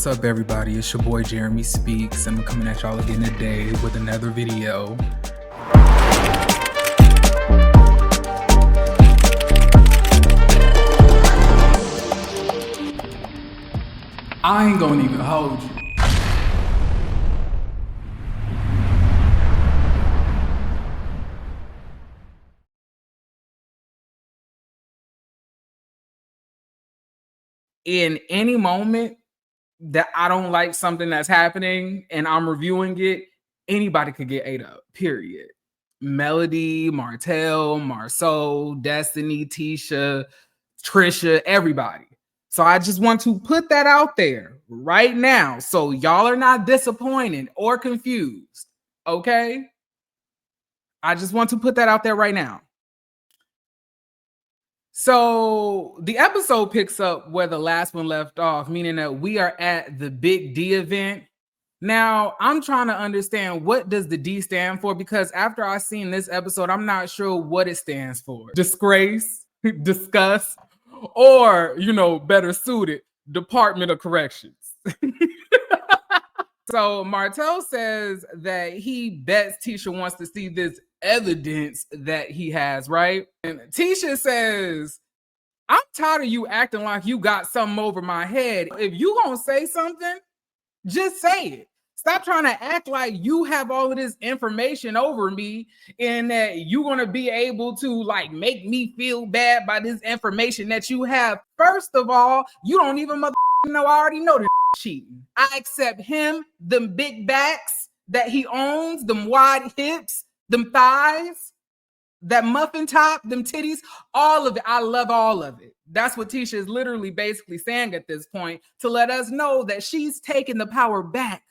What's up, everybody? It's your boy Jeremy Speaks. I'm coming at y'all again today with another video. I ain't gonna even hold you. In any moment that I don't like something that's happening and I'm reviewing it, anybody could get ate up, period. Melody, Martell, Marsau, Destiny, Tisha, Trisha, everybody. So I just want to put that out there right now so y'all are not disappointed or confused, okay? I just want to put that out there right now. So the episode picks up where the last one left off, meaning that we are at the Big D event. Now, I'm trying to understand, what does the D stand for? Because after I seen this episode, I'm not sure what it stands for. Disgrace, disgust, or, better suited, Department of Corrections. So Martell says that he bets Tisha wants to see this evidence that he has, right? And Tisha says, I'm tired of you acting like you got something over my head. If you gonna say something, just say it. Stop trying to act like you have all of this information over me and that you're gonna be able to make me feel bad by this information that you have. First of all, you don't even know. I already know this cheating. I accept him, them big backs that he owns, them wide hips, them thighs, that muffin top, them titties, all of it. I love all of it. That's what Tisha is literally basically saying at this point, to let us know that she's taking the power back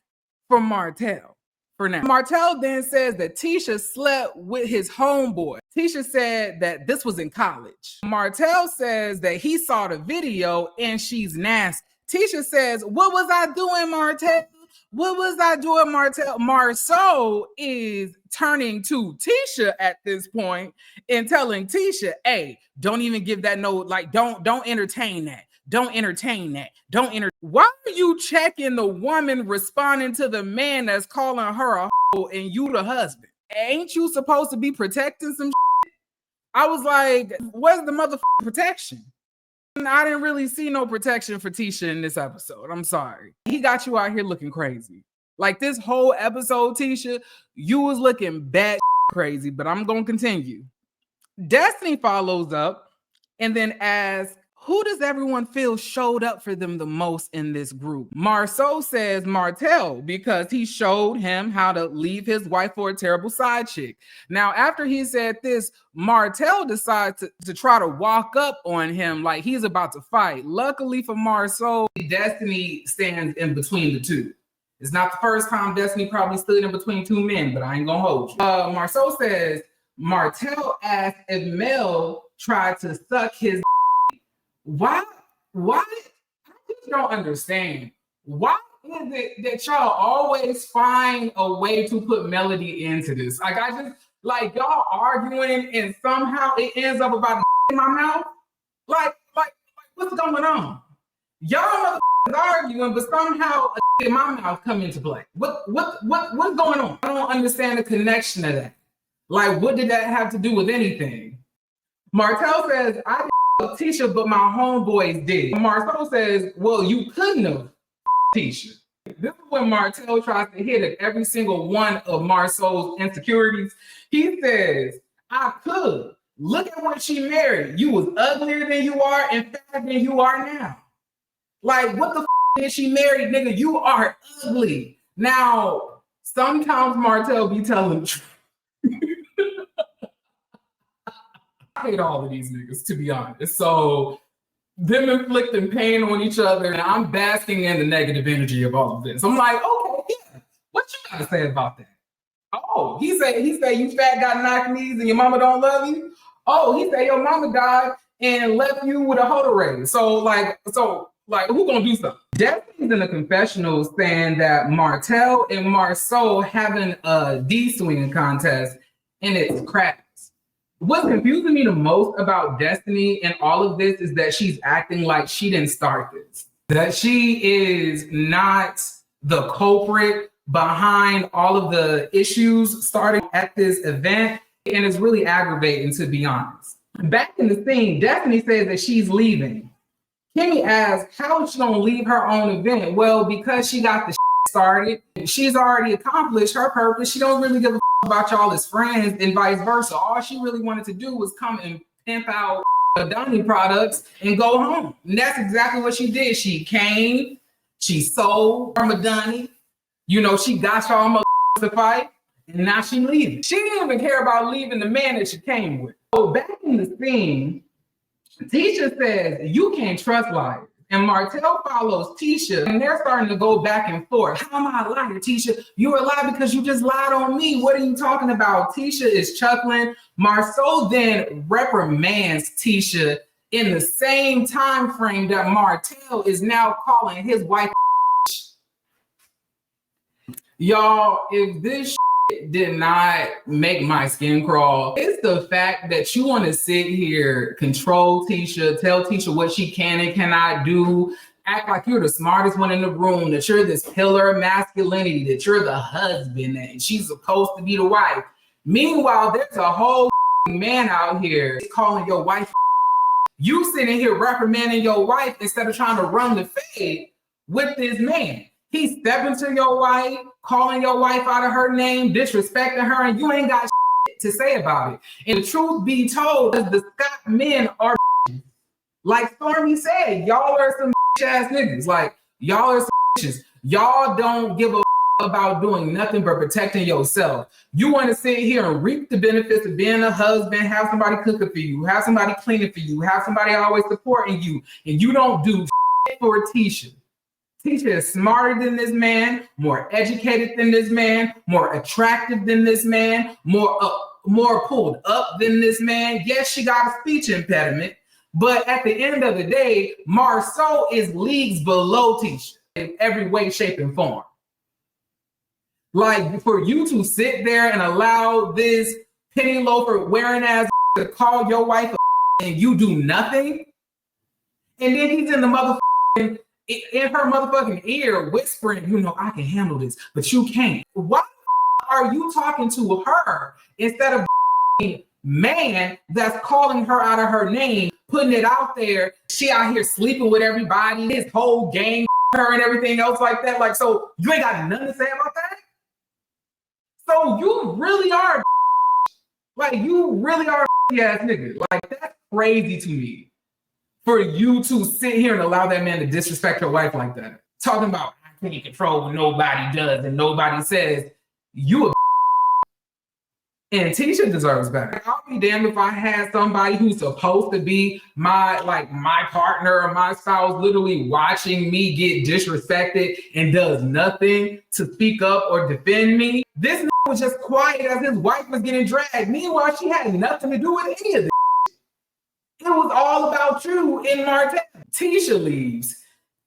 from Martell for now. Martell then says that Tisha slept with his homeboy. Tisha said that this was in college. Martell says that he saw the video and she's nasty. Tisha says, what was I doing, Martell? What was I doing, Martell? Marsau is turning to Tisha at this point and telling Tisha, hey, don't even give that note. Don't entertain that. Don't entertain that. Why are you checking the woman responding to the man that's calling her a hoe and you the husband? Ain't you supposed to be protecting some shit? I was like, where's the motherfucking protection? I didn't really see no protection for Tisha in this episode. I'm sorry. He got you out here looking crazy. This whole episode, Tisha, you was looking bad crazy, but I'm going to continue. Destiny follows up and then asks, who does everyone feel showed up for them the most in this group? Marsau says Martell, because he showed him how to leave his wife for a terrible side chick. Now, after he said this, Martell decides to try to walk up on him like he's about to fight. Luckily for Marsau, Destiny stands in between the two. It's not the first time Destiny probably stood in between two men, but I ain't gonna hold you. Marsau says Martell asked if Mel tried to suck his. Why? I just don't understand. Why is it that y'all always find a way to put Melody into this? Y'all arguing and somehow it ends up about in my mouth. What's going on? Y'all arguing, but somehow in my mouth come into play. What's going on? I don't understand the connection of that. What did that have to do with anything? Martell says, I didn't Tisha, but my homeboys did. Marsau says, well, you couldn't have Tisha. This is when Martell tries to hit at every single one of Marsau's insecurities. He says, I could. Look at when she married. You was uglier than you are and fatter than you are now. What the is she married, nigga? You are ugly. Now, sometimes Martell be telling the truth. I hate all of these niggas, to be honest. So them inflicting pain on each other, and I'm basking in the negative energy of all of this. I'm like, okay, yeah. What you gotta say about that? Oh, he said you fat got knock knees and your mama don't love you. Oh, he said your mama died and left you with a hodorade. So who gonna do something? Destiny's in the confessional saying that Martell and Marsau having a D swinging contest and it's crap. What's confusing me the most about Destiny and all of this is that she's acting like she didn't start this. that she is not the culprit behind all of the issues starting at this event, and it's really aggravating, to be honest. Back in the scene, Destiny says that she's leaving. Kimmy asks, how is she gonna leave her own event? Well, because she got the started, she's already accomplished her purpose. She don't really give a about y'all as friends and vice versa. All she really wanted to do was come and pimp out Adani products and go home. And that's exactly what she did. She came, she sold from Adani, you know, she got y'all to fight, and now she leaving. She didn't even care about leaving the man that she came with. So back in the scene, Tisha says, you can't trust liars. And Martell follows Tisha, and they're starting to go back and forth. How am I a liar, Tisha? You're a liar because you just lied on me. What are you talking about? Tisha is chuckling. Marsau then reprimands Tisha in the same time frame that Martell is now calling his wife. Y'all, if this did not make my skin crawl, it's the fact that you want to sit here, control Tisha, tell Tisha what she can and cannot do, act like you're the smartest one in the room, that you're this pillar of masculinity, that you're the husband and she's supposed to be the wife. Meanwhile, there's a whole man out here calling your wife. You sitting here reprimanding your wife instead of trying to run the fade with this man. He's stepping to your wife, calling your wife out of her name, disrespecting her, and you ain't got shit to say about it. And the truth be told, the Scott men are like Stormy said, y'all are some ass niggas. Like, y'all are some bitches. Y'all don't give a about doing nothing but protecting yourself. You want to sit here and reap the benefits of being a husband, have somebody cooking for you, have somebody cleaning for you, have somebody always supporting you, and you don't do shit for Tisha. Tisha is smarter than this man, more educated than this man, more attractive than this man, more pulled up than this man. Yes, she got a speech impediment, but at the end of the day, Marsau is leagues below Tisha in every way, shape, and form. Like, for you to sit there and allow this penny loafer wearing ass to call your wife and you do nothing, and then he's in the motherfucking in her motherfucking ear whispering, you know, I can handle this, but you can't. Why are you talking to her instead of man that's calling her out of her name, putting it out there? She out here sleeping with everybody, his whole gang, her and everything else like that. Like, so you ain't got nothing to say about that? So you really are, like, you really are ass nigga. Like, that's crazy to me. For you to sit here and allow that man to disrespect your wife like that. Talking about, I can't control what nobody does and nobody says. You a and Tisha deserves better. I'll be damned if I had somebody who's supposed to be my partner or my spouse literally watching me get disrespected and does nothing to speak up or defend me. This was just quiet as his wife was getting dragged. Meanwhile, she had nothing to do with any of this. It was all about you in Martell. Tisha leaves.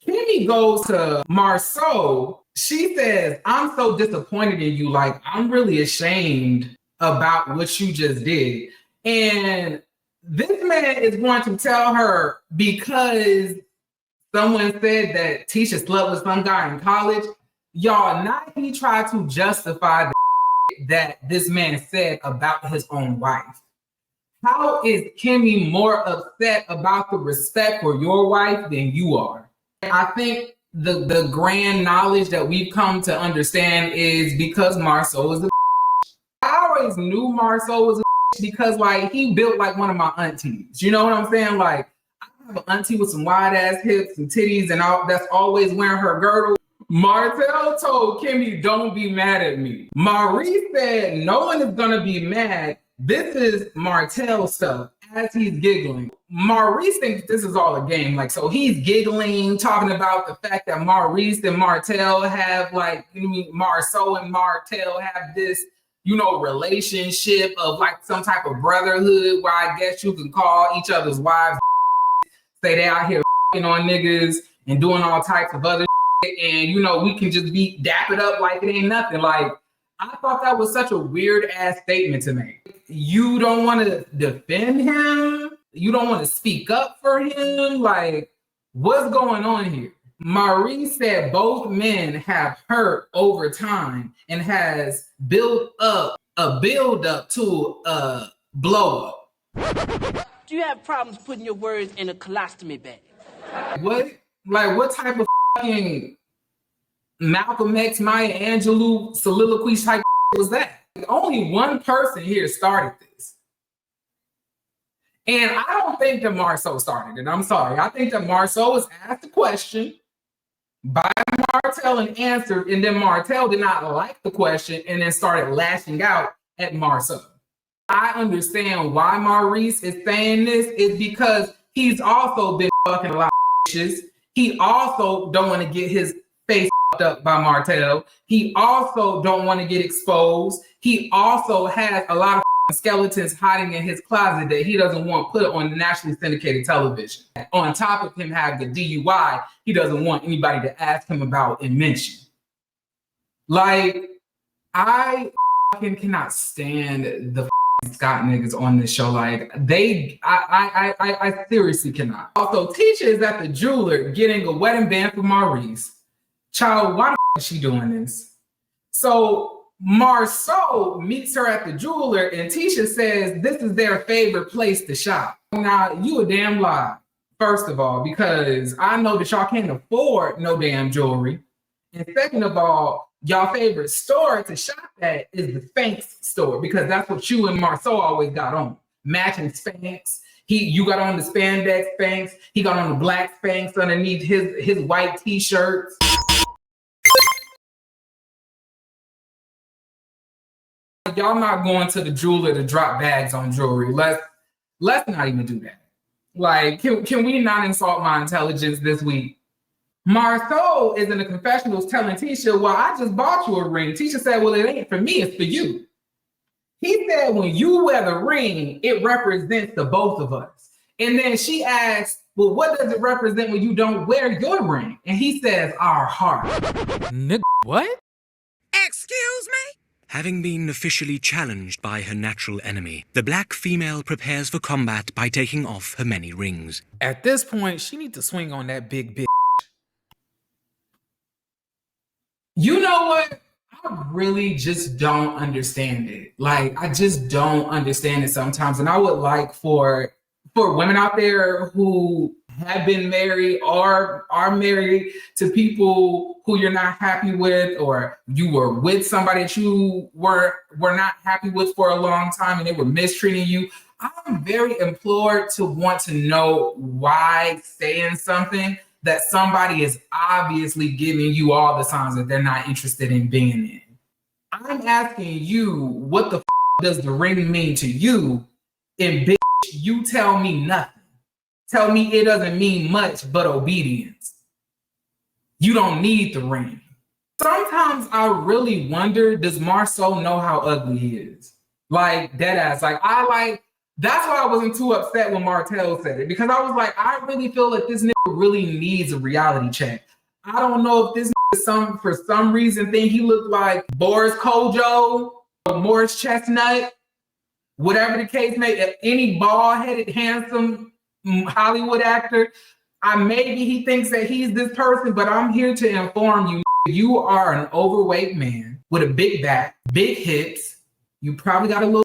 Kimmy goes to Marsau. She says, I'm so disappointed in you. Like, I'm really ashamed about what you just did. And this man is going to tell her because someone said that Tisha slept with some guy in college. Y'all, now he tried to justify that this man said about his own wife. How is Kimmy more upset about the respect for your wife than you are? I think the grand knowledge that we've come to understand is because Marsau is a I always knew Marsau was a because, like, he built like one of my aunties. You know what I'm saying? Like, I have an auntie with some wide ass hips and titties and all that's always wearing her girdle. Martell told Kimmy, don't be mad at me. Maurice said, no one is gonna be mad. This is Martell stuff as he's giggling. Maurice thinks this is all a game. Like, so he's giggling, talking about the fact that Maurice and Martell have, like, you know, Marsau and Martell have this, you know, relationship of like some type of brotherhood where I guess you can call each other's wives, say they out here on niggas and doing all types of other shit, and, you know, we can just be dap it up like it ain't nothing. Like, I thought that was such a weird ass statement to make. You don't want to defend him. You don't want to speak up for him. Like, what's going on here? Maurice said both men have hurt over time and has built up a build-up to a blow-up. Do you have problems putting your words in a colostomy bag? What? Like, what type of fucking Malcolm X, Maya Angelou soliloquy type was that? Only one person here started this. And I don't think that Marsau started it. I'm sorry. I think that Marsau was asked a question by Martell and answered, and then Martell did not like the question and then started lashing out at Marsau. I understand why Maurice is saying this is because he's also been fucking a lot of bitches. He also don't want to get his face fucked up by Martell. He also don't want to get exposed. He also has a lot of skeletons hiding in his closet that he doesn't want put on nationally syndicated television. On top of him having the DUI, he doesn't want anybody to ask him about and mention. Like, I fucking cannot stand the Scott niggas on this show. Like, I seriously cannot. Also, Tisha is at the jeweler getting a wedding band for Maurice. Child, why the is she doing this? So Marsau meets her at the jeweler and Tisha says this is their favorite place to shop. Now, you a damn lie, first of all, because I know that y'all can't afford no damn jewelry. And second of all, y'all favorite store to shop at is the Spanx store, because that's what you and Marsau always got on. Matching Spanx. You got on the spandex Spanx. He got on the black Spanx underneath his white t-shirts. Y'all not going to the jeweler to drop bags on jewelry. Let's not even do that. Like, can we not insult my intelligence this week? Marsau is in the confessionals telling Tisha, well, I just bought you a ring. Tisha said, well, it ain't for me, it's for you. He said, when you wear the ring, it represents the both of us. And then she asked, well, what does it represent when you don't wear your ring? And he says, our heart. Nigga, what? Excuse me? Having been officially challenged by her natural enemy, the black female prepares for combat by taking off her many rings. At this point, she needs to swing on that big bitch. You know what? I really just don't understand it. Like, I just don't understand it sometimes. And I would like for women out there who have been married or are married to people who you're not happy with, or you were with somebody that you were not happy with for a long time and they were mistreating you. I'm very implored to want to know why saying something that somebody is obviously giving you all the signs that they're not interested in being in. I'm asking you, what the does the ring mean to you? And bitch, you tell me nothing. Tell me it doesn't mean much but obedience. You don't need the ring. Sometimes I really wonder, does Marsau know how ugly he is? Like, dead ass. That's why I wasn't too upset when Martell said it, because I was like, I really feel like this nigga really needs a reality check. I don't know if this nigga for some reason think he looked like Boris Kojo or Morris Chestnut, whatever the case may be, any bald-headed, handsome Hollywood actor. Maybe he thinks that he's this person, but I'm here to inform you, you are an overweight man with a big back, big hips. You probably got a little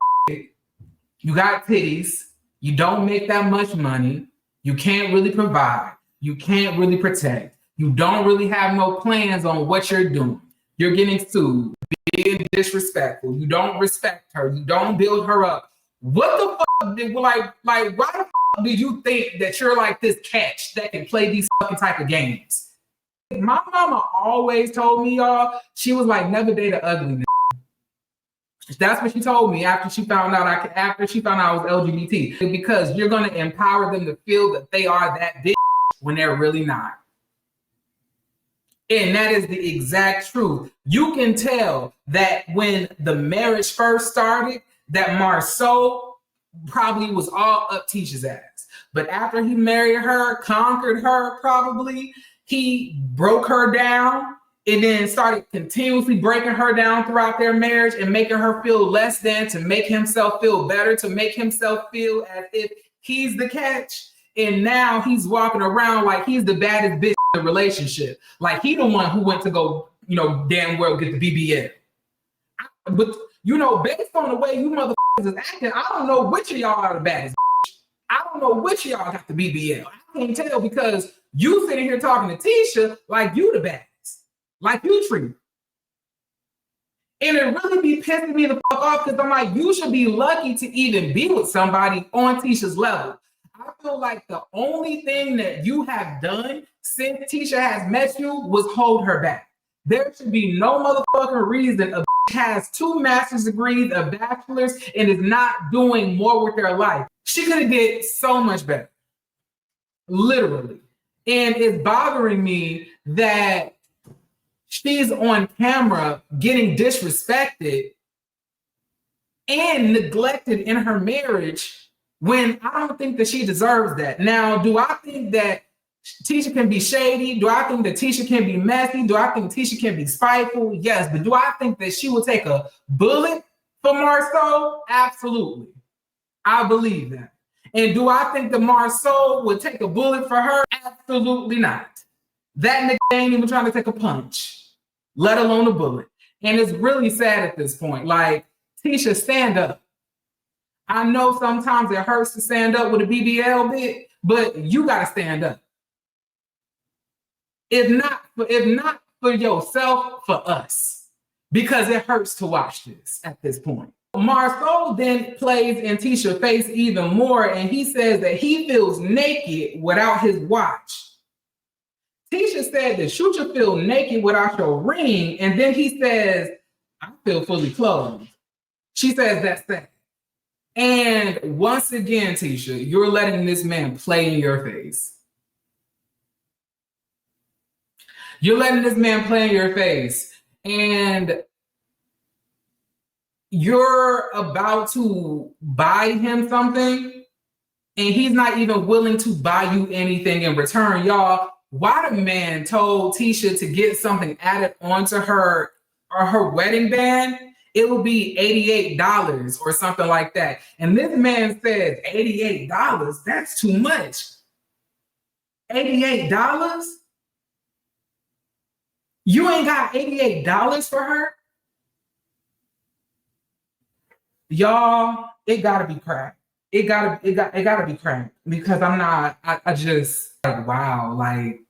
you got titties. You don't make that much money. You can't really provide. You can't really protect. You don't really have no plans on what you're doing. You're getting sued, being disrespectful. You don't respect her. You don't build her up. What the fuck? Like, why the fuck do you think that you're like this catch that can play these fucking type of games? My mama always told me, y'all, she was like, never date an ugly nigga. That's what she told me after she found out I was LGBT, because you're going to empower them to feel that they are that bitch when they're really not. And that is the exact truth. You can tell that when the marriage first started, that Marsau probably was all up Tisha's ass. But after he married her, conquered her probably, he broke her down and then started continuously breaking her down throughout their marriage and making her feel less than, to make himself feel better, to make himself feel as if he's the catch. And now he's walking around like he's the baddest bitch the relationship. Like he the one who went to go, damn well get the BBL. But based on the way you motherfuckers is acting, I don't know which of y'all are the baddest. I don't know which of y'all got the BBL. I can't tell because you sitting here talking to Tisha like you the baddest, like you treat. And it really be pissing me the fuck off because I'm like, you should be lucky to even be with somebody on Tisha's level. I feel like the only thing that you have done since Tisha has met you was hold her back. There should be no motherfucking reason a has 2 master's degrees, a bachelor's, and is not doing more with their life. She could have did so much better. Literally. And it's bothering me that she's on camera getting disrespected and neglected in her marriage when I don't think that she deserves that. Now, do I think that Tisha can be shady? Do I think that Tisha can be messy? Do I think Tisha can be spiteful? Yes, but do I think that she will take a bullet for Marsau? Absolutely. I believe that. And do I think that Marsau would take a bullet for her? Absolutely not. That nigga ain't even trying to take a punch, let alone a bullet. And it's really sad at this point. Like, Tisha, stand up. I know sometimes it hurts to stand up with a BBL bit, but you gotta stand up. If not for yourself, for us, because it hurts to watch this at this point. Marsau then plays in Tisha's face even more, and he says that he feels naked without his watch. Tisha said that you should feel naked without your ring, and then he says, I feel fully clothed. She says that's that. And once again, Tisha, you're letting this man play in your face. You're letting this man play in your face, and you're about to buy him something, and he's not even willing to buy you anything in return. Y'all, why the man told Tisha to get something added onto her or her wedding band, it will be $88 or something like that. And this man says, $88? That's too much. $88? You ain't got $88 for her? Y'all, it gotta be cracked. It gotta be cracked because I just like, wow, like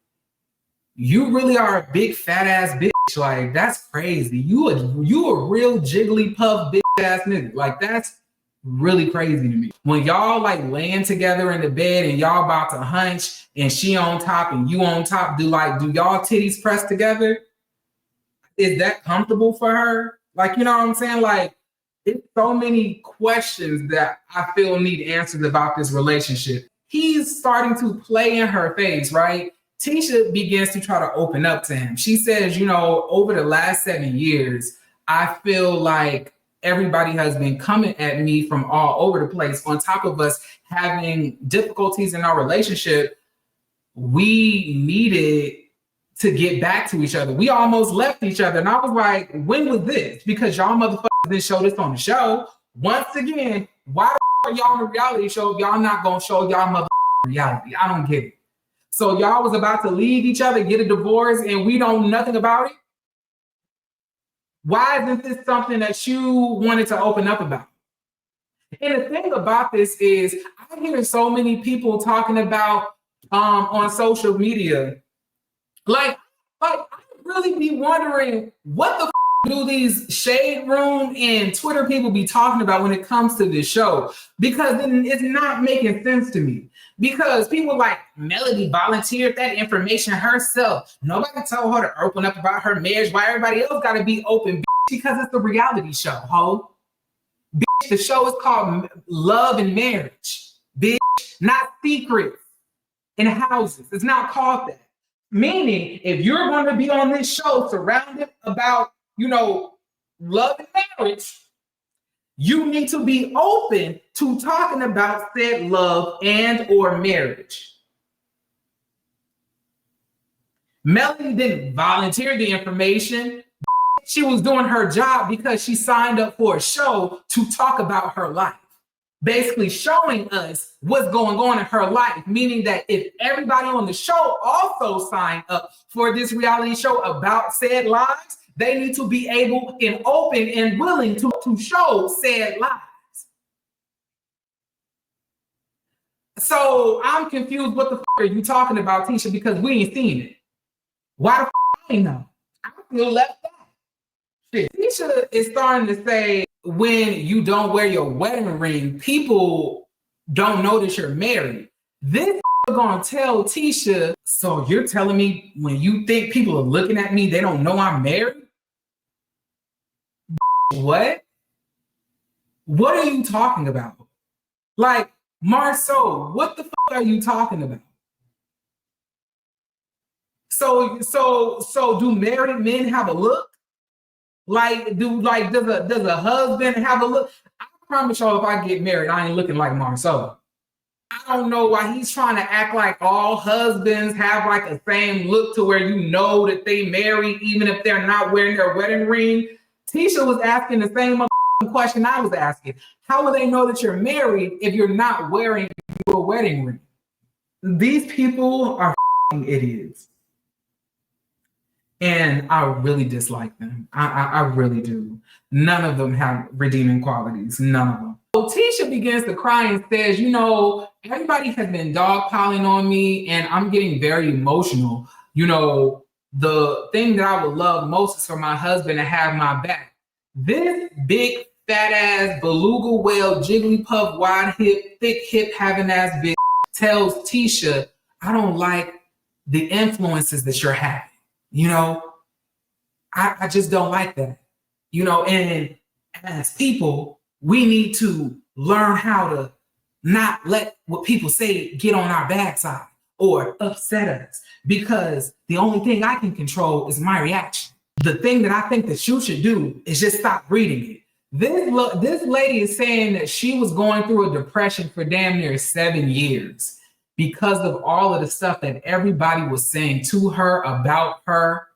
you really are a big fat ass bitch. Like that's crazy. You a real jigglypuff bitch ass nigga. Like that's really crazy to me. When y'all like laying together in the bed and y'all about to hunch and she on top and you on top, do y'all titties press together? Is that comfortable for her? Like, you know what I'm saying? Like, it's so many questions that I feel need answers about this relationship. He's starting to play in her face, right? Tisha begins to try to open up to him. She says, over the last 7 years, I feel like everybody has been coming at me from all over the place. On top of us having difficulties in our relationship, we needed to get back to each other. We almost left each other. And I was like, when was this? Because y'all motherfuckers didn't show this on the show. Once again, why are y'all on a reality show if y'all not gonna show y'all motherfucking reality? I don't get it. So y'all was about to leave each other, get a divorce, and we don't know nothing about it? Why isn't this something that you wanted to open up about? And the thing about this is, I hear so many people talking about on social media, like I really be wondering what the do these Shade Room and Twitter people be talking about when it comes to this show? Because it's not making sense to me. Because people like Melody volunteered that information herself. Nobody told her to open up about her marriage. Why everybody else got to be open? Bitch, because it's a reality show, ho. Bitch, the show is called Love and Marriage. Bitch, not Secrets in Houses. It's not called that. Meaning, if you're going to be on this show surrounded about, love and marriage, you need to be open to talking about said love and or marriage. Melody didn't volunteer the information. She was doing her job because she signed up for a show to talk about her life. basically showing us what's going on in her life, meaning that if everybody on the show also signed up for this reality show about said lives, they need to be able and open and willing to show said lives. So I'm confused. What the fuck are you talking about, Tisha? Because we ain't seen it. Why the fuck I ain't know? I feel left out. Shit. Tisha is starting to say when you don't wear your wedding ring, people don't notice you're married. This gonna tell Tisha, so you're telling me when you think people are looking at me, they don't know I'm married? What? What are you talking about? Like, Marsau, what the fuck are you talking about? So do married men have a look? Does a husband have a look? I promise y'all, if I get married, I ain't looking like Marsau. I don't know why he's trying to act like all husbands have like the same look to where you know that they married even if they're not wearing their wedding ring. Tisha was asking the same question I was asking. How will they know that you're married if you're not wearing your wedding ring? These people are idiots. And I really dislike them. I really do. None of them have redeeming qualities. None of them. So Tisha begins to cry and says, you know, everybody has been dogpiling on me and I'm getting very emotional. You know, the thing that I would love most is for my husband to have my back. This big fat ass beluga whale, jigglypuff, wide hip, thick hip having ass bitch tells Tisha, I don't like the influences that you're having. You know, I just don't like that. You know, and as people, we need to learn how to not let what people say get on our bad side or upset us, because the only thing I can control is my reaction. The thing that I think that you should do is just stop reading it. This lady is saying that she was going through a depression for damn near 7 years because of all of the stuff that everybody was saying to her about her.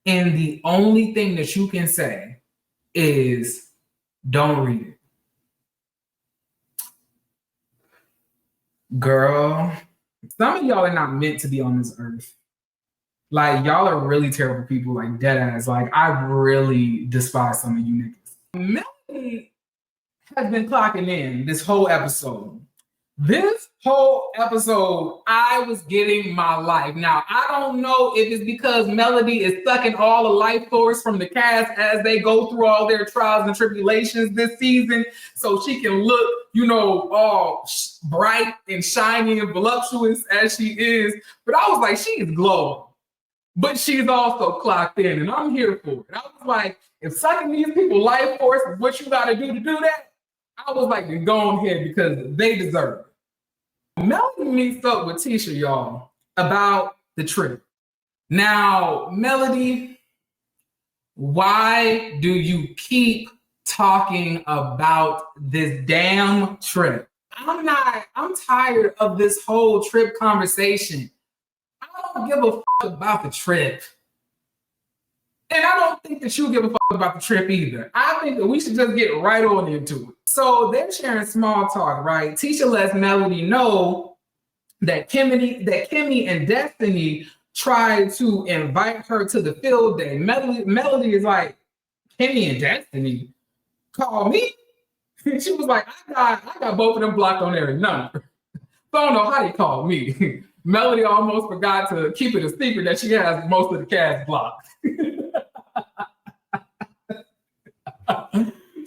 And the only thing that you can say is don't read it. Girl, some of y'all are not meant to be on this earth. Like, y'all are really terrible people, like dead ass. Like, I really despise some of you niggas. Melanie has been clocking in this whole episode. This whole episode, I was getting my life. Now, I don't know if it's because Melody is sucking all the life force from the cast as they go through all their trials and tribulations this season, so she can look, you know, all bright and shiny and voluptuous as she is. But I was like, she is glowing, but she's also clocked in, and I'm here for it. I was like, if sucking these people life force is what you got to do that, I was like, then go on ahead because they deserve it. Melody meets up with Tisha, y'all, about the trip. Now, Melody, why do you keep talking about this damn trip? I'm tired of this whole trip conversation. I don't give a fuck about the trip. And I don't think that you give a fuck about the trip either. I think that we should just get right on into it. So they're sharing small talk, right? Tisha lets Melody know that Kimmy and Destiny tried to invite her to the field day. Melody is like, Kimmy and Destiny call me? She was like, I got both of them blocked on every number. So I don't know how they called me. Melody almost forgot to keep it a secret that she has most of the cast blocked.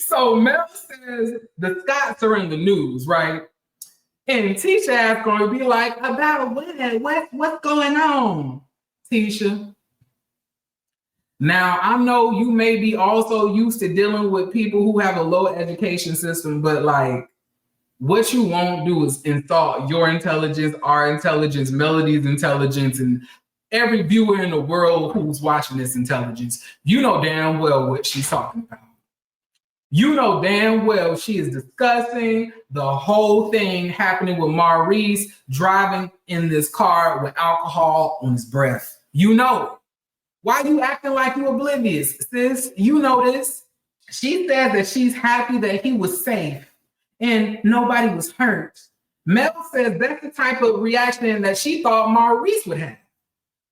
So Mel says the Scotts are in the news, right? And Tisha is going to be like, about what? What's going on, Tisha? Now, I know you may be also used to dealing with people who have a low education system, but like, what you won't do is insult your intelligence, our intelligence, Melody's intelligence, and every viewer in the world who's watching this intelligence. You know damn well what she's talking about. You know damn well she is discussing the whole thing happening with Maurice driving in this car with alcohol on his breath. You know it. Why you acting like you oblivious, sis? You know this. She says that she's happy that he was safe and nobody was hurt. Mel says that's the type of reaction that she thought Maurice would have.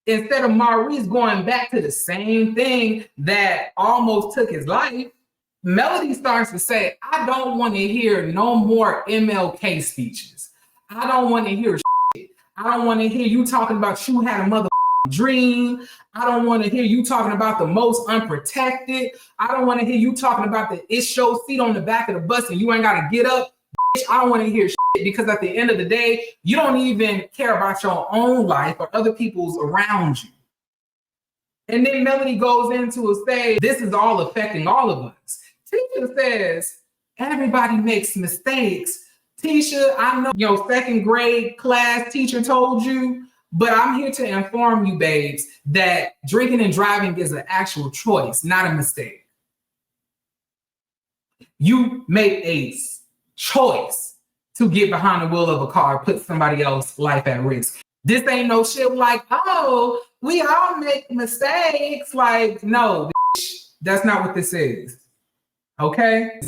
Instead of Maurice going back to the same thing that almost took his life, Melody starts to say, I don't want to hear no more MLK speeches. I don't want to hear shit. I don't want to hear you talking about you had a mother dream. I don't want to hear you talking about the most unprotected. I don't want to hear you talking about the it's your seat on the back of the bus and you ain't got to get up. Bitch, I don't want to hear shit because at the end of the day, you don't even care about your own life or other people's around you. And then Melody goes into a say, this is all affecting all of us. Tisha says, everybody makes mistakes. Tisha, I know your second grade class teacher told you, but I'm here to inform you, babes, that drinking and driving is an actual choice, not a mistake. You make a choice to get behind the wheel of a car, put somebody else's life at risk. This ain't no shit like, oh, we all make mistakes. Like, no, bitch, that's not what this is. Okay?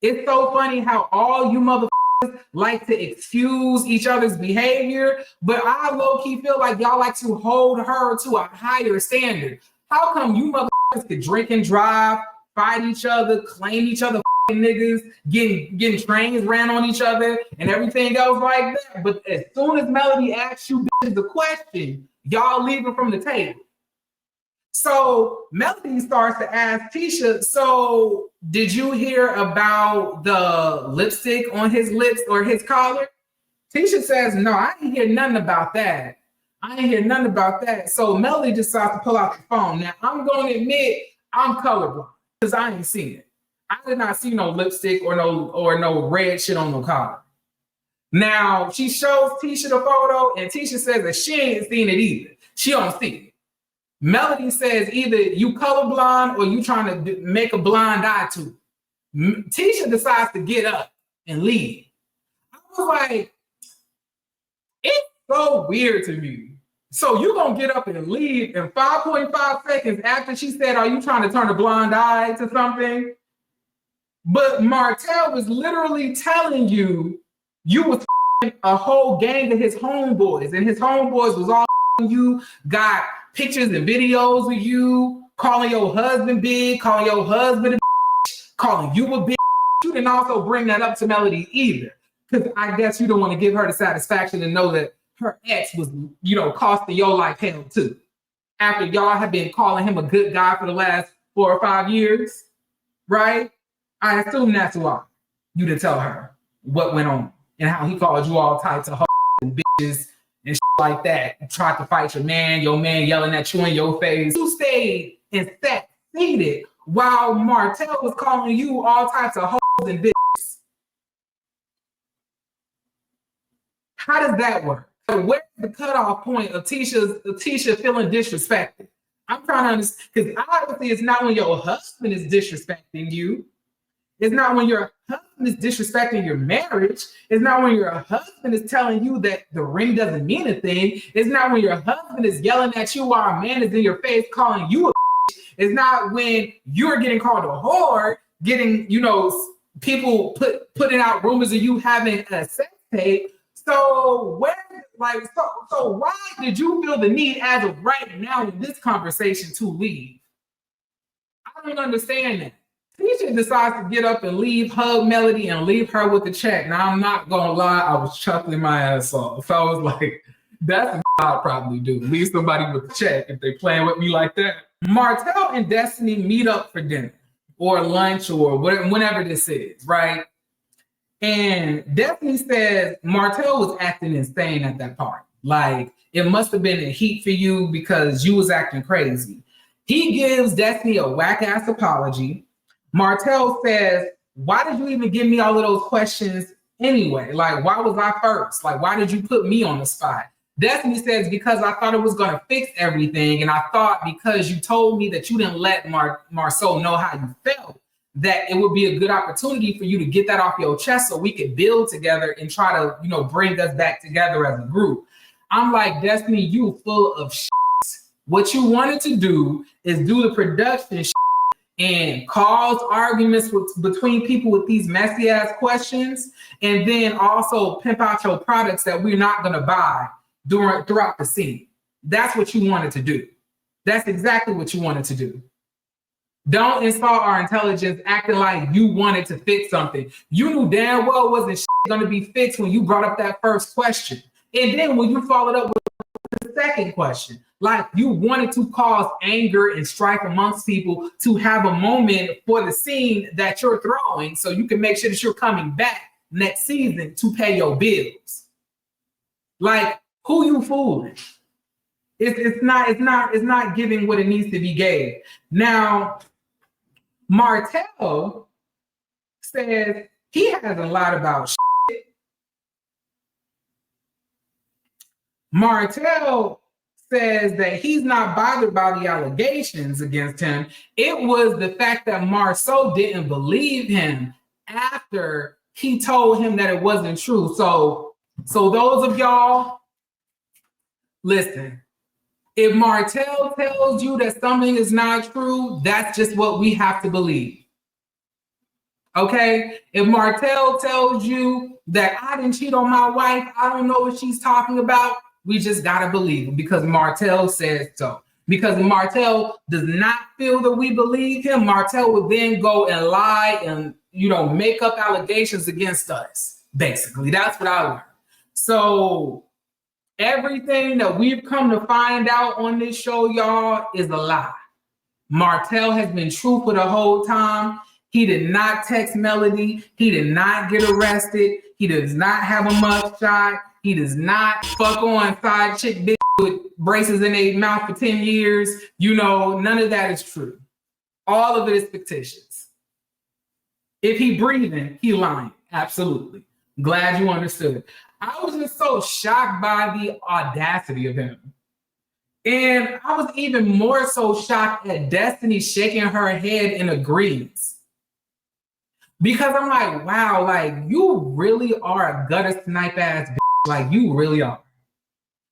It's so funny how all you motherfuckers like to excuse each other's behavior, but I low-key feel like y'all like to hold her to a higher standard. How come you motherfuckers could drink and drive, fight each other, claim each other niggas, getting trains ran on each other and everything else like that, but as soon as Melody asks you bitches the question, y'all leaving from the table. So Melody starts to ask Tisha, so did you hear about the lipstick on his lips or his collar? Tisha says, no, I didn't hear nothing about that. I didn't hear nothing about that. So Melody decides to pull out the phone. Now, I'm going to admit I'm colorblind because I ain't seen it. I did not see no lipstick or no red shit on no collar. Now, she shows Tisha the photo, and Tisha says that she ain't seen it either. She don't see it. Melody says either you colorblind or you trying to make a blind eye to it. Tisha decides to get up and leave. I was like, it's so weird to me. So you gonna get up and leave in 5.5 seconds after she said, are you trying to turn a blind eye to something? But Martell was literally telling you was a whole gang of his homeboys, and his homeboys was all you, got pictures and videos of you, calling your husband big, calling your husband a bitch, calling you a bitch. You didn't also bring that up to Melody either, because I guess you don't want to give her the satisfaction to know that her ex was, costing your life hell too. After y'all have been calling him a good guy for the last 4 or 5 years, right? I assume that's why you didn't tell her what went on and how he called you all types of hoes and bitches and shit like that. You tried to fight your man yelling at you in your face. You stayed and sat seated while Martell was calling you all types of hoes and bitches. How does that work? Where's the cutoff point of Tisha feeling disrespected? I'm trying to understand, because obviously it's not when your husband is disrespecting you. It's not when your husband is disrespecting your marriage. It's not when your husband is telling you that the ring doesn't mean a thing. It's not when your husband is yelling at you while a man is in your face calling you a bitch. It's not when you're getting called a whore, getting, people putting out rumors of you having a sex tape. So so why did you feel the need as of right now in this conversation to leave? I don't understand that. Tisha decides to get up and leave, hug Melody, and leave her with the check. Now, I'm not going to lie, I was chuckling my ass off. I was like, that's what I'll probably do. Leave somebody with the check if they playing with me like that. Martell and Destiny meet up for dinner or lunch or whenever this is, right? And Destiny says Martell was acting insane at that party. Like, it must have been a heat for you because you was acting crazy. He gives Destiny a whack-ass apology. Martell says, why did you even give me all of those questions anyway? Like, why was I first? Like, why did you put me on the spot? Destiny says, because I thought it was going to fix everything. And I thought because you told me that you didn't let Marsau know how you felt, that it would be a good opportunity for you to get that off your chest so we could build together and try to, bring us back together as a group. I'm like, Destiny, you full of shit. What you wanted to do is do the production shit and cause arguments between people with these messy ass questions, and then also pimp out your products that we're not going to buy throughout the scene. That's what you wanted to do. That's exactly what you wanted to do. Don't install our intelligence acting like you wanted to fix something. You knew damn well wasn't going to be fixed when you brought up that first question. And then when you followed up with the second question, like you wanted to cause anger and strife amongst people to have a moment for the scene that you're throwing so you can make sure that you're coming back next season to pay your bills. Like, who you fooling? It's not giving what it needs to be gave. Now, Martell says he hasn't lied about shit. Martell says that he's not bothered by the allegations against him. It was the fact that Marsau didn't believe him after he told him that it wasn't true. So those of y'all, listen. If Martell tells you that something is not true, that's just what we have to believe. Okay? If Martell tells you that I didn't cheat on my wife, I don't know what she's talking about, we just gotta believe him because Martell says so. Because Martell does not feel that we believe him, Martell would then go and lie and, make up allegations against us. Basically, that's what I learned. So everything that we've come to find out on this show, y'all, is a lie. Martell has been truthful the whole time. He did not text Melody. He did not get arrested. He does not have a mugshot. He does not fuck on side chick bitch with braces in their mouth for 10 years. None of that is true. All of it is fictitious. If he breathing, he lying. Absolutely. Glad you understood. I was just so shocked by the audacity of him. And I was even more so shocked at Destiny shaking her head in agreement. Because I'm like, wow, like you really are a gutter snipe ass bitch. Like you really are.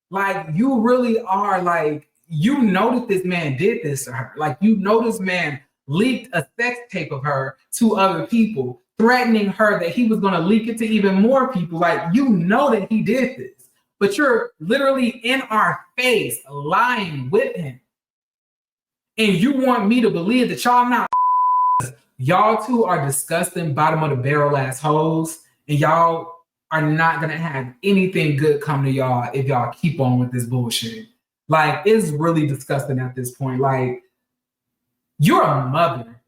Like you really are like, that this man did this to her. Like this man leaked a sex tape of her to other people, threatening her that he was going to leak it to even more people. Like, that he did this, but you're literally in our face lying with him. And you want me to believe that y'all not. Y'all two are disgusting, bottom of the barrel ass hoes. And y'all are not going to have anything good come to y'all if y'all keep on with this bullshit. Like, it's really disgusting at this point. Like, you're a mother.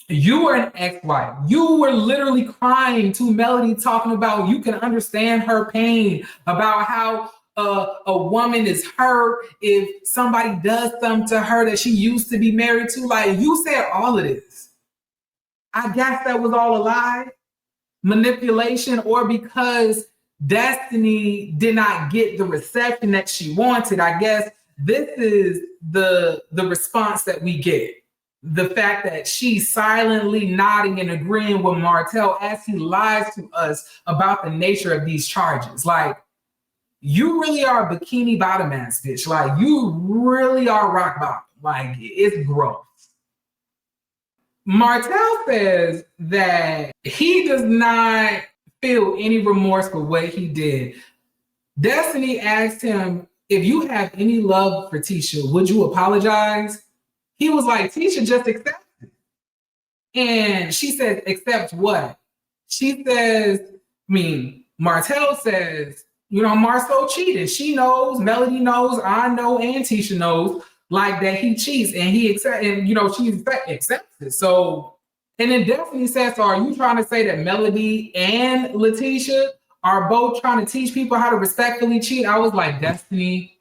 You were an ex-wife. You were literally crying to Melody, talking about you can understand her pain, about how a woman is hurt if somebody does something to her that she used to be married to. Like, you said all of this. I guess that was all a lie, manipulation, or because Destiny did not get the reception that she wanted. I guess this is the response that we get. The fact that she's silently nodding and agreeing with Martell as he lies to us about the nature of these charges. Like, you really are a bikini bottom ass bitch. Like, you really are rock bottom. Like, it's gross. Martell says that he does not feel any remorse for what he did. Destiny asked him, if you have any love for Tisha, would you apologize? He was like, Tisha just accepted. And she says, accept what? She says, Martell says, Marsau cheated. She knows, Melody knows, I know, and Tisha knows, like that he cheats, and he accepts, and she accepts it. So, and then Destiny says, so are you trying to say that Melody and Letitia are both trying to teach people how to respectfully cheat? I was like, Destiny.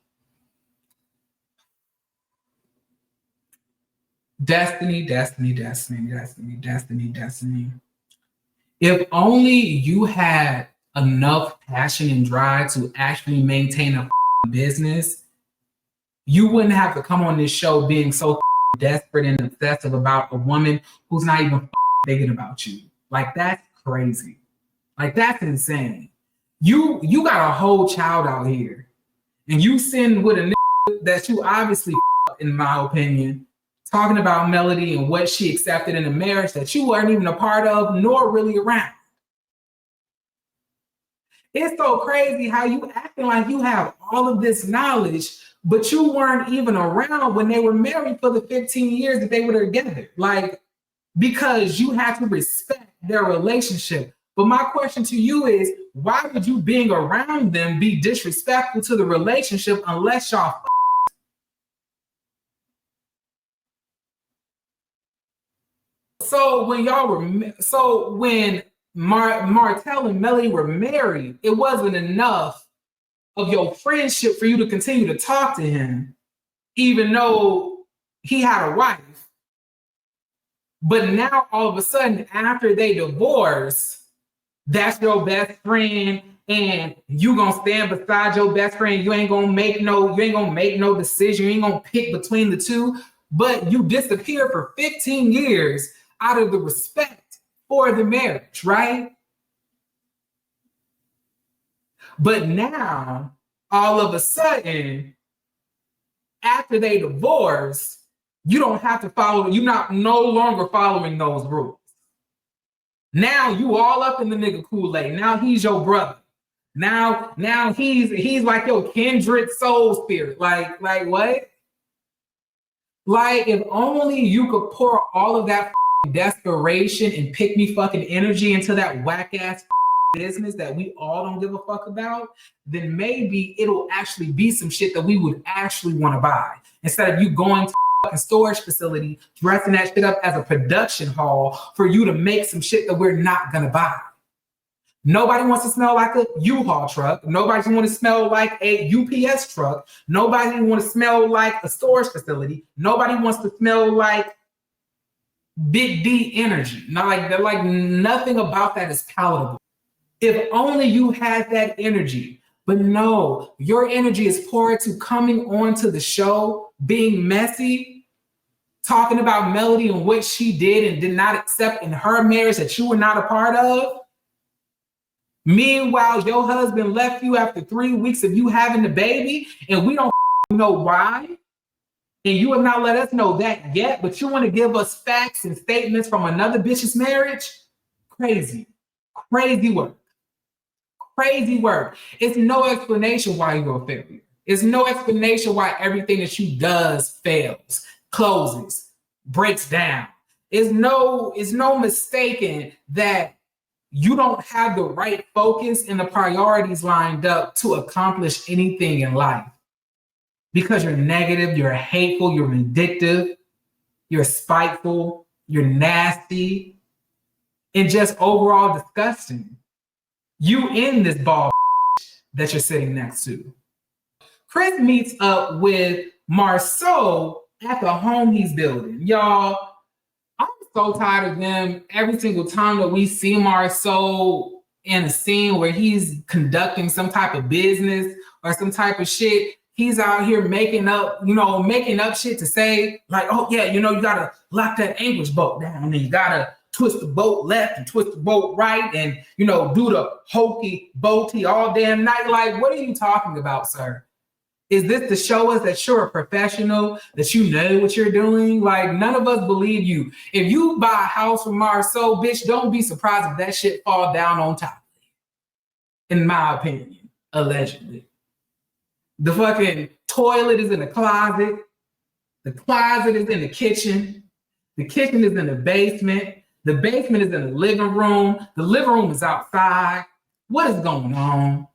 If only you had enough passion and drive to actually maintain a business, you wouldn't have to come on this show being so desperate and obsessive about a woman who's not even thinking about you. Like, that's crazy. Like, that's insane. You got a whole child out here, and you sitting with a nigga that you obviously, in my opinion, talking about Melody and what she accepted in a marriage that you weren't even a part of, nor really around. It's so crazy how you acting like you have all of this knowledge, but you weren't even around when they were married for the 15 years that they were together. Like, because you have to respect their relationship. But my question to you is, why would you being around them be disrespectful to the relationship unless y'all So when Martell and Melody were married, it wasn't enough of your friendship for you to continue to talk to him, even though he had a wife. But now all of a sudden, after they divorce, that's your best friend, and you gonna stand beside your best friend. You ain't gonna make no decision. You ain't gonna pick between the two. But you disappear for 15 years out of the respect for the marriage, right? But now, all of a sudden, after they divorce, you don't have to follow, you're no longer following those rules. Now you all up in the nigga Kool-Aid. Now he's your brother. Now he's like your kindred soul spirit. Like what? Like, if only you could pour all of that desperation and pick me fucking energy into that whack ass business that we all don't give a fuck about, then maybe it'll actually be some shit that we would actually want to buy. Instead of you going to a fucking storage facility, dressing that shit up as a production hall for you to make some shit that we're not gonna buy. Nobody wants to smell like a U-Haul truck. Nobody wants to smell like a UPS truck. Nobody wants to smell like a storage facility. Nobody wants to smell like Big D energy. Not like nothing about that is palatable. If only you had that energy. But no, your energy is poured to coming onto the show, being messy, talking about Melody and what she did and did not accept in her marriage that you were not a part of. Meanwhile, your husband left you after 3 weeks of you having the baby, and we don't know why. And you have not let us know that yet, but you want to give us facts and statements from another bitch's marriage? Crazy. Crazy work. Crazy work. It's no explanation why you're a failure. It's no explanation why everything that you does fails, closes, breaks down. It's no mistaking that you don't have the right focus and the priorities lined up to accomplish anything in life. Because you're negative, you're hateful, you're vindictive, you're spiteful, you're nasty, and just overall disgusting. You in this ball that you're sitting next to. Chris meets up with Marsau at the home he's building. Y'all, I'm so tired of them. Every single time that we see Marsau in a scene where he's conducting some type of business or some type of shit, he's out here making up shit to say, like, oh yeah, you gotta lock that anchorage bolt down and you gotta twist the boat left and twist the boat right and, do the hokey bolty all damn night. Like, what are you talking about, sir? Is this to show us that you're a professional, that you know what you're doing? Like, none of us believe you. If you buy a house from Marsau, bitch, don't be surprised if that shit fall down on top of you. In my opinion, allegedly. The fucking toilet is in the closet. The closet is in the kitchen. The kitchen is in the basement. The basement is in the living room. The living room is outside. What is going on?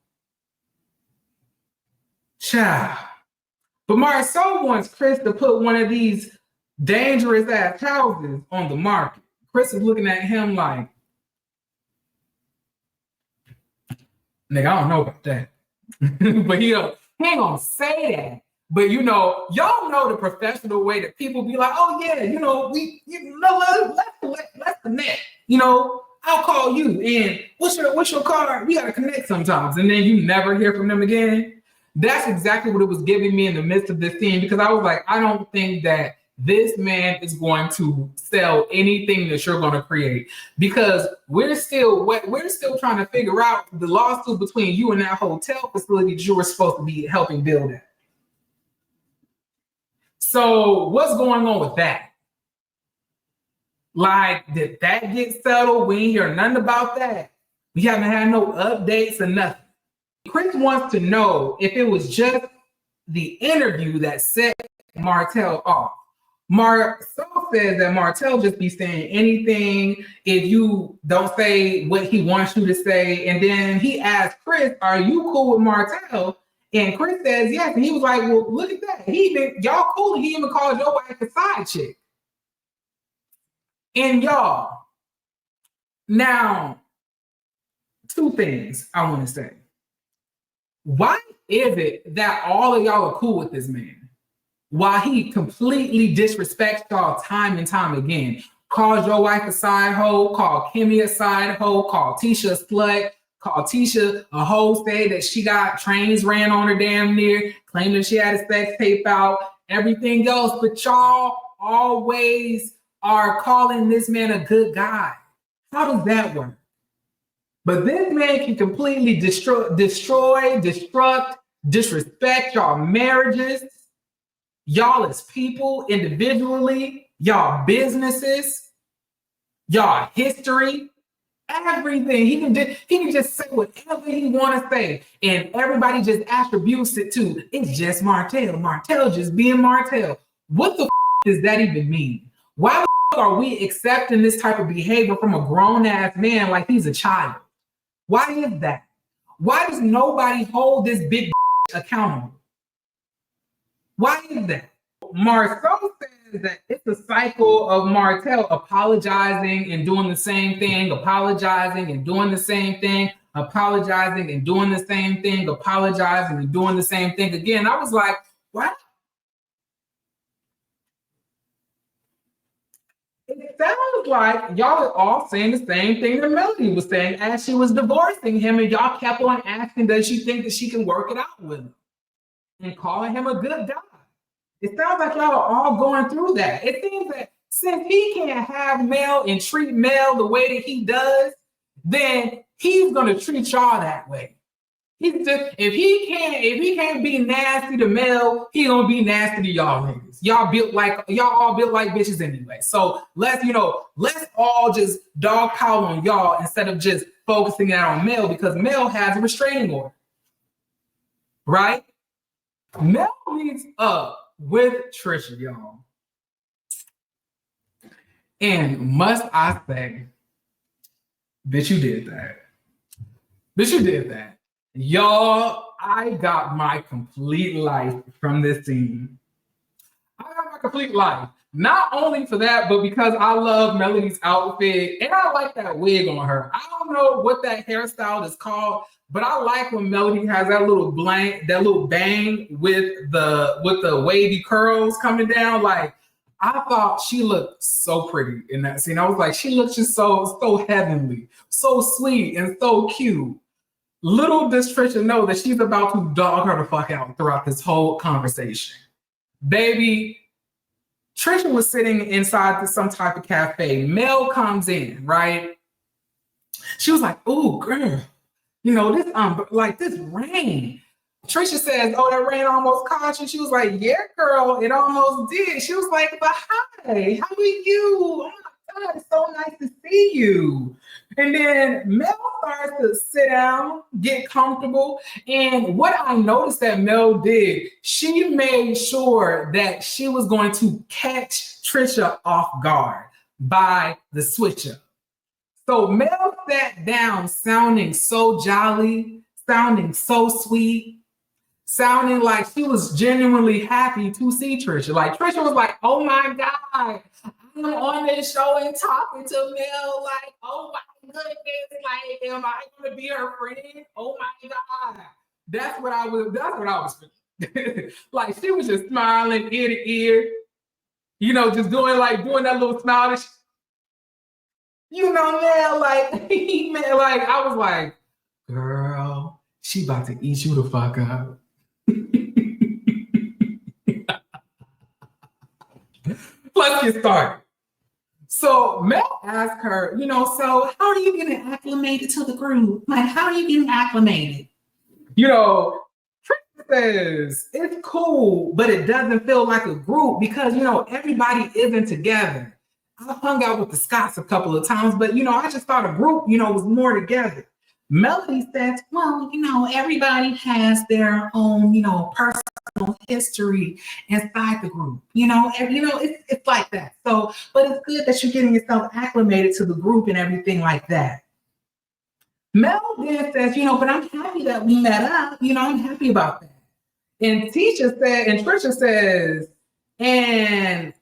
Child. But Marsau wants Chris to put one of these dangerous ass houses on the market. Chris is looking at him like, nigga, I don't know about that. But he ain't gonna say that. But y'all know the professional way that people be like, oh yeah, let's connect. I'll call you and what's your card? We gotta connect sometimes. And then you never hear from them again. That's exactly what it was giving me in the midst of this scene, because I was like, I don't think that this man is going to sell anything that you're going to create, because we're still trying to figure out the lawsuit between you and that hotel facility that you were supposed to be helping build at. So what's going on with that? Like, did that get settled? We ain't hear nothing about that. We haven't had no updates or nothing. Chris wants to know if it was just the interview that set Martell off. Marsau says that Martell just be saying anything if you don't say what he wants you to say. And then he asked Chris, are you cool with Martell? And Chris says yes. And he was like, well, look at that. Y'all cool. He even called your wife a side chick. And y'all, now, two things I want to say. Why is it that all of y'all are cool with this man? While he completely disrespects y'all time and time again, calls your wife a side hoe, called Kimmy a side hoe, called Tisha a slut, called Tisha a hoe, say that she got trains ran on her damn near, claiming she had a sex tape out, everything else, but y'all always are calling this man a good guy. How does that work? But this man can completely destroy, destruct, disrespect y'all marriages, y'all as people individually, y'all businesses, y'all history, everything. He can just say whatever he want to say, and everybody just attributes it to, it's just Martell. Martell just being Martell. What the does that even mean? Why the are we accepting this type of behavior from a grown-ass man like he's a child? Why is that? Why does nobody hold this big accountable? Why is that? Marsau says that it's a cycle of Martell apologizing and doing the same thing, apologizing and doing the same thing, apologizing and doing the same thing, apologizing and doing the same thing again. I was like, what? It sounds like y'all are all saying the same thing that Melody was saying as she was divorcing him, and y'all kept on asking, does she think that she can work it out with him? And calling him a good guy. It sounds like y'all are all going through that. It seems that since he can't have Mel and treat Mel the way that he does, then he's gonna treat y'all that way. If he can't be nasty to Mel, he gonna be nasty to y'all niggas. Y'all all built like bitches anyway. So let's all just dog pile on y'all instead of just focusing out on Mel, because Mel has a restraining order, right? Mel meets up with Tisha, y'all. And must I say, bitch, you did that. Bitch, you did that. Y'all, I got my complete life from this scene. I got my complete life. Not only for that, but because I love Melody's outfit and I like that wig on her. I don't know what that hairstyle is called, but I like when Melody has that little bang with the wavy curls coming down. Like, I thought she looked so pretty in that scene. I was like, she looks just so heavenly, so sweet, and so cute. Little does Tisha know that she's about to dog her the fuck out throughout this whole conversation. Baby, Tisha was sitting inside some type of cafe. Mel comes in, right? She was like, "Ooh, girl, you know, this rain." Tisha says, "Oh, that rain almost caught you." She was like, "Yeah, girl, it almost did." She was like, "But hi, how are you? Oh my God, it's so nice to see you." And then Mel starts to sit down, get comfortable. And what I noticed that Mel did, she made sure that she was going to catch Tisha off guard by the switch up. So Mel sat down sounding so jolly, sounding so sweet, sounding like she was genuinely happy to see Tisha. Like, Tisha was like, "Oh my God, I'm on this show and talking to Mel. Like, oh my goodness, like, am I gonna be her friend? Oh my God." That's what I was feeling. Like, she was just smiling ear to ear, you know, just doing that little smile. You know, Mel, like, man, like, I was like, girl, she about to eat you the fuck up. Let's get started. So Mel asked her, you know, so how are you getting acclimated to the group? Like, how are you getting acclimated? You know, Tisha says it's cool, but it doesn't feel like a group because, you know, everybody isn't together. I hung out with the Scotts a couple of times, but I just thought a group, was more together. Melody says, well, everybody has their own, personal history inside the group. It's like that. So, but it's good that you're getting yourself acclimated to the group and everything like that. Mel then says, but I'm happy that we met up. I'm happy about that. And Tisha said, and Trisha says, and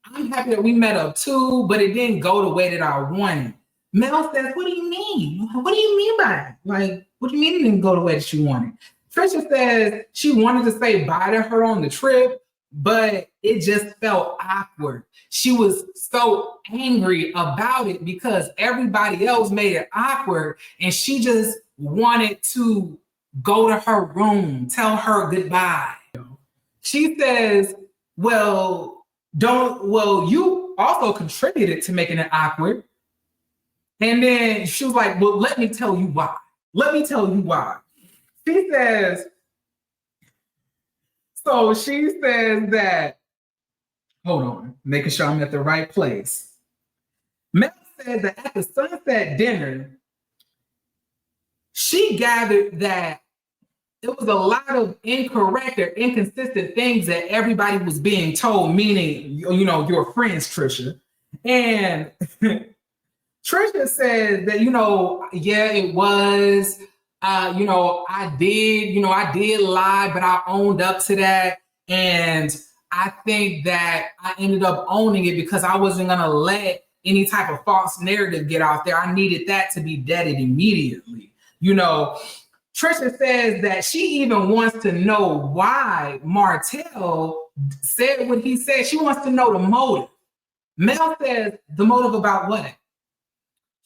I'm happy that we met up too, but it didn't go the way that I wanted. Mel says, what do you mean? What do you mean by that? Like, what do you mean it didn't go the way that she wanted? Trisha says she wanted to say bye to her on the trip, but it just felt awkward. She was so angry about it because everybody else made it awkward, and she just wanted to go to her room, tell her goodbye. She says, well, you also contributed to making it awkward. And then she was like, well, let me tell you why. Let me tell you why. She says that, hold on, making sure I'm at the right place. Mel said that at the sunset dinner, she gathered that there was a lot of incorrect or inconsistent things that everybody was being told, meaning, your friends, Trisha. And Trisha said that, yeah, it was, I did lie, but I owned up to that. And I think that I ended up owning it because I wasn't going to let any type of false narrative get out there. I needed that to be deaded immediately. Trisha says that she even wants to know why Martell said what he said. She wants to know the motive. Mel says the motive about what?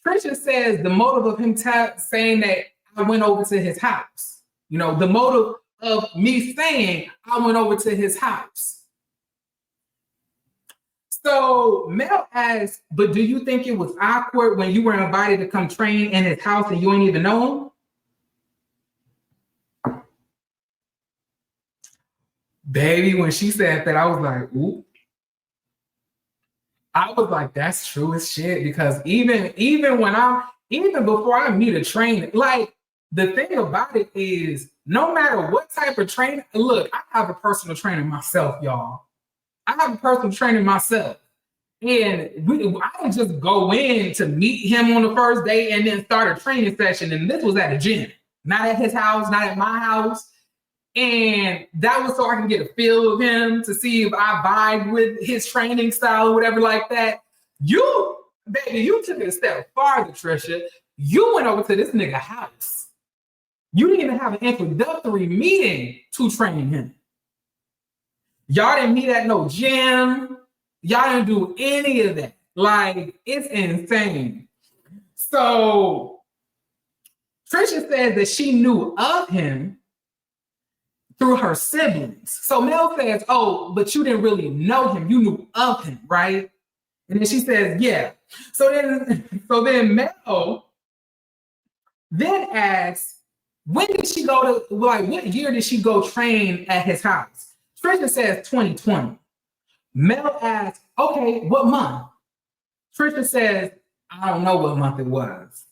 Trisha says the motive of him saying that I went over to his house. The motive of me saying I went over to his house. So Mel asks, but do you think it was awkward when you were invited to come train in his house and you ain't even know him? Baby, when she said that, I was like, ooh. I was like, that's true as shit. Because even before I meet a trainer, like the thing about it is no matter what type of trainer, look, I have a personal trainer myself, y'all. I have a personal trainer myself. And I didn't just go in to meet him on the first day and then start a training session. And this was at a gym, not at his house, not at my house. And that was so I can get a feel of him to see if I vibe with his training style or whatever like that. You took it a step farther, Trisha. You went over to this nigga house. You didn't even have an introductory meeting to train him. Y'all didn't meet at no gym. Y'all didn't do any of that. Like, it's insane. So Trisha says that she knew of him through her siblings. So Mel says, oh, but you didn't really know him. You knew of him, right? And then she says, yeah. So then Mel then asks, when did she go to, like, what year did she go train at his house? Trisha says 2020. Mel asks, okay, what month? Trisha says, I don't know what month it was.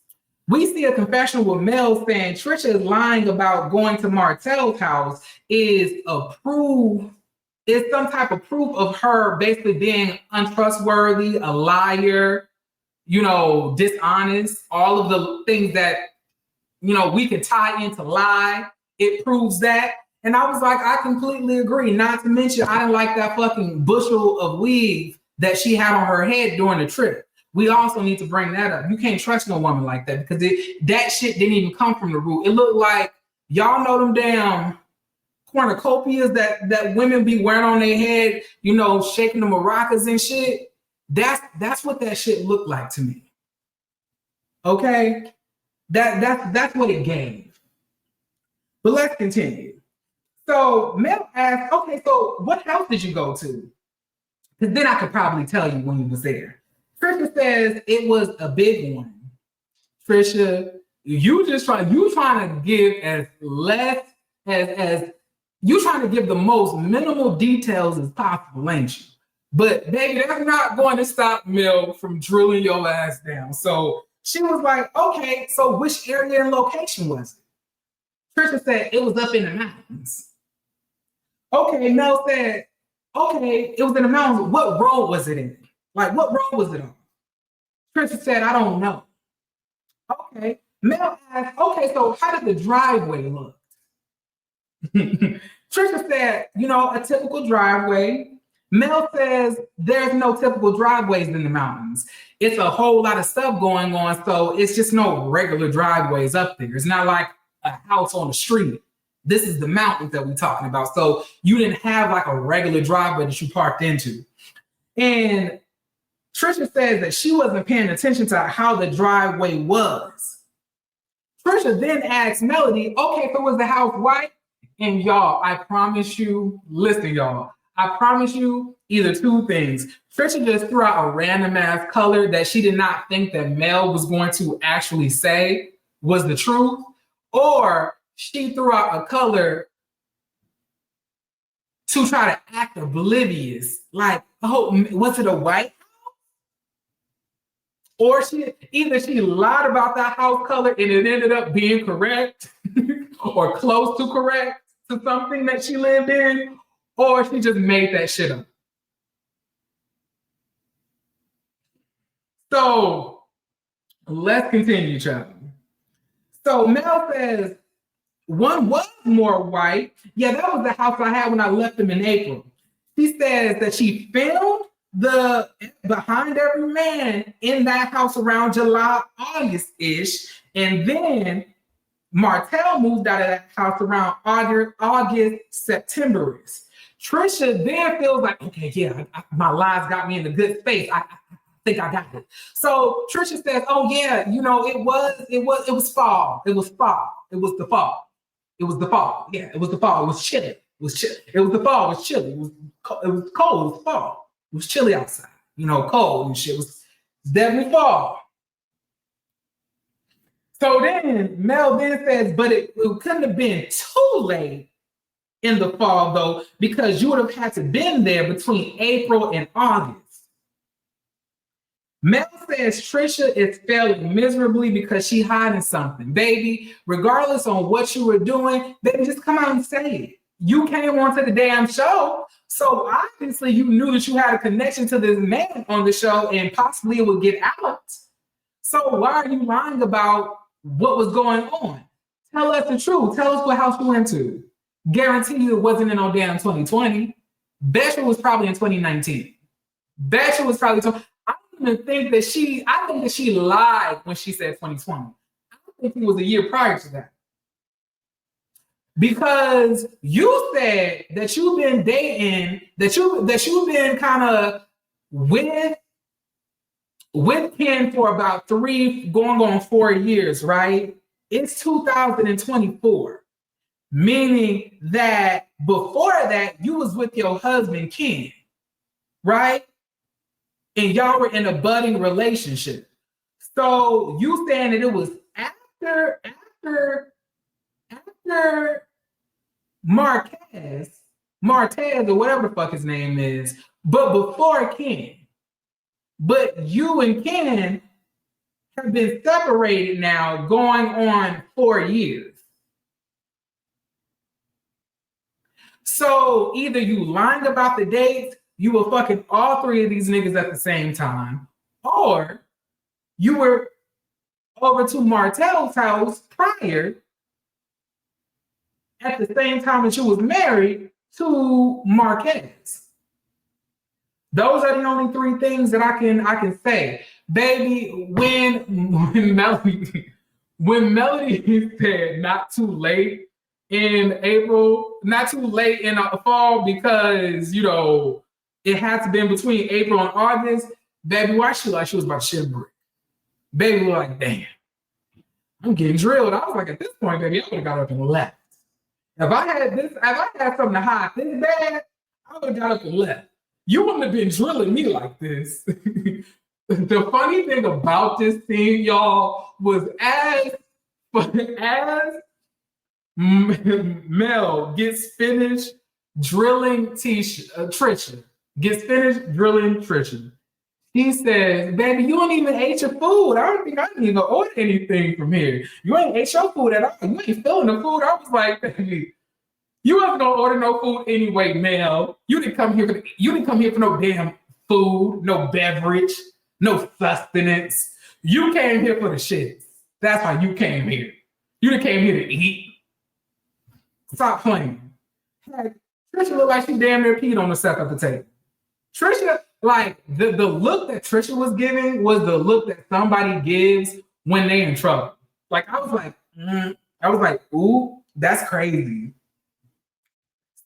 We see a confession with Mel saying Trisha is lying about going to Martell's house is some type of proof of her basically being untrustworthy, a liar, dishonest, all of the things that, we can tie into lie. It proves that. And I was like, I completely agree. Not to mention, I didn't like that fucking bushel of weave that she had on her head during the trip. We also need to bring that up. You can't trust no woman like that because that shit didn't even come from the root. It looked like, y'all know them damn cornucopias that women be wearing on their head, shaking the maracas and shit. That's what that shit looked like to me. Okay? That's what it gave. But let's continue. So Mel asked, okay, so what house did you go to? Because then I could probably tell you when you was there. Trisha says it was a big one. Trisha, you trying to give as less as you trying to give the most minimal details as possible, ain't you? But baby, that's not going to stop Mel from drilling your ass down. So she was like, okay, so which area and location was it? Trisha said it was up in the mountains. Okay, Mel said, okay, it was in the mountains. What road was it in? Like, what road was it on? Trisha said, I don't know. Okay. Mel asked, okay, so how did the driveway look? Trisha said, you know, a typical driveway. Mel says there's no typical driveways in the mountains. It's a whole lot of stuff going on, so it's just no regular driveways up there. It's not like a house on the street. This is the mountains that we're talking about. So you didn't have like a regular driveway that you parked into. And Trisha says that she wasn't paying attention to how the driveway was. Trisha then asked Melody, okay, so was the house white? And y'all, I promise you, listen, y'all, I promise you either two things. Trisha just threw out a random ass color that she did not think that Mel was going to actually say was the truth, or she threw out a color to try to act oblivious. Like, oh, was it a white? Or she lied about that house color and it ended up being correct or close to correct to something that she lived in, or she just made that shit up. So let's continue, child. So Mel says, one was more white. Yeah, that was the house I had when I left them in April. She says that she filmed the Behind Every Man in that house around July, August-ish. And then Martell moved out of that house around August, September-ish. Trisha then feels like, okay, yeah, my lies got me in a good space. I think I got it. So Trisha says, oh yeah, you know, it was fall. It was fall. It was the fall. It was the fall. Yeah, it was the fall. It was chilly. It was chilly. It was the fall. It was chilly. It was cold. It was fall. It was chilly outside. You know, cold and shit. It was definitely fall. So then Mel then says, but it couldn't have been too late in the fall though, because you would have had to been there between April and August. Mel says Trisha is failing miserably because she hiding something. Baby, regardless on what you were doing, baby, just come out and say it. You came onto the damn show, so obviously you knew that you had a connection to this man on the show and possibly it would get out. So why are you lying about what was going on? Tell us the truth. Tell us what house you went to. Guarantee you it wasn't in no damn 2020. Bet you it was probably in 2019. Bet you it was probably I think that she lied when she said 2020. I think it was a year prior to that. Because you said that you've been dating, that you've been kind of with Ken for about 3 going on 4 years, right? It's 2024. Meaning that before that, you was with your husband, Ken, right? And y'all were in a budding relationship. So you saying that it was after Martell or whatever the fuck his name is, but before Ken. But you and Ken have been separated now going on 4 years. So either you lying about the dates, you were fucking all 3 of these niggas at the same time, or you were over to Martell's house prior at the same time that you was married to Marquez. Those are the only 3 things that I can say. Baby, when Melody said not too late in April, not too late in the fall, because, you know, it had to be in between April and August, baby, why she like she was about to shit brick? Baby was like, damn, I'm getting drilled. I was like, at this point, baby, I would have got up and left. If I had something to hide this bad, I would have got up and left. You wouldn't have been drilling me like this. The funny thing about this scene, y'all, was as Mel gets finished drilling Trisha, gets finished drilling Trisha. He says, baby, you don't even ate your food. I don't think I didn't even order anything from here. You ain't ate your food at all. You ain't feeling the food. I was like, baby, you wasn't gonna order no food anyway, Mel. You didn't come here for no damn food, no beverage, no sustenance. You came here for the shits. That's how you came here. You didn't came here to eat. Stop playing. Trisha looked like she damn near peed on herself at the table. Trisha, like the look that Trisha was giving was the look that somebody gives when they in trouble. Like I was like, ooh, that's crazy.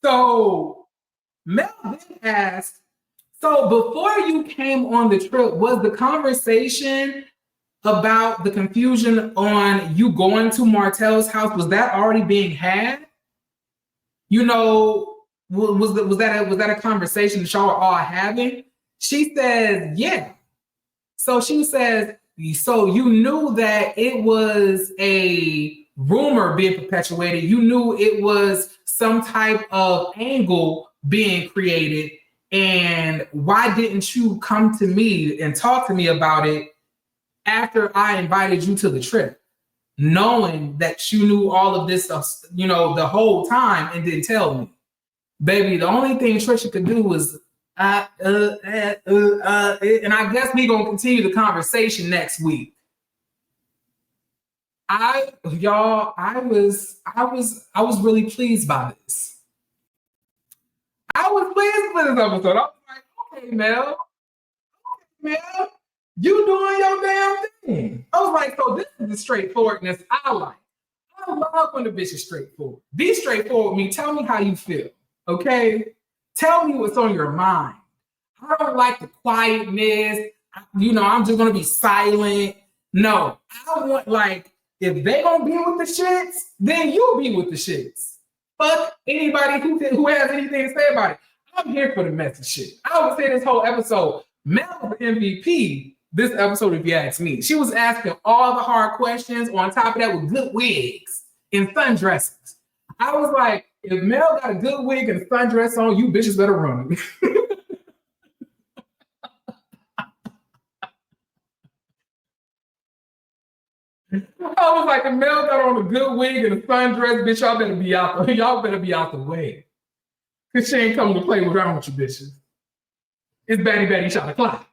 So Mel then asked, so before you came on the trip, was the conversation about the confusion on you going to Martell's house, was that already being had? You know, was that a conversation that y'all were all having? She says, yeah. So she says, so you knew that it was a rumor being perpetuated. You knew it was some type of angle being created. And why didn't you come to me and talk to me about it after I invited you to the trip, knowing that you knew all of this stuff, you know, the whole time and didn't tell me? Baby, the only thing Trisha could do was, and I guess we gonna continue the conversation next week. I was really pleased by this. I was pleased with this episode. I was like, okay, Mel, you doing your damn thing. I was like, so this is the straightforwardness I like. I love when the bitch is straightforward. Be straightforward with me. Tell me how you feel, okay? Tell me what's on your mind. I don't like the quietness. You know, I'm just gonna be silent. No, I want, like, if they gonna be with the shits, then you'll be with the shits. Fuck anybody who has anything to say about it. I'm here for the messy shit. I would say this whole episode, Mel was the MVP this episode, if you ask me. She was asking all the hard questions, on top of that with good wigs and sundresses. I was like, if Mel got a good wig and a sundress on, you bitches better run. I was like, if Mel got on a good wig and a sundress, bitch, y'all better be out the way. Cause she ain't coming to play around with you bitches. It's Betty shot o'clock.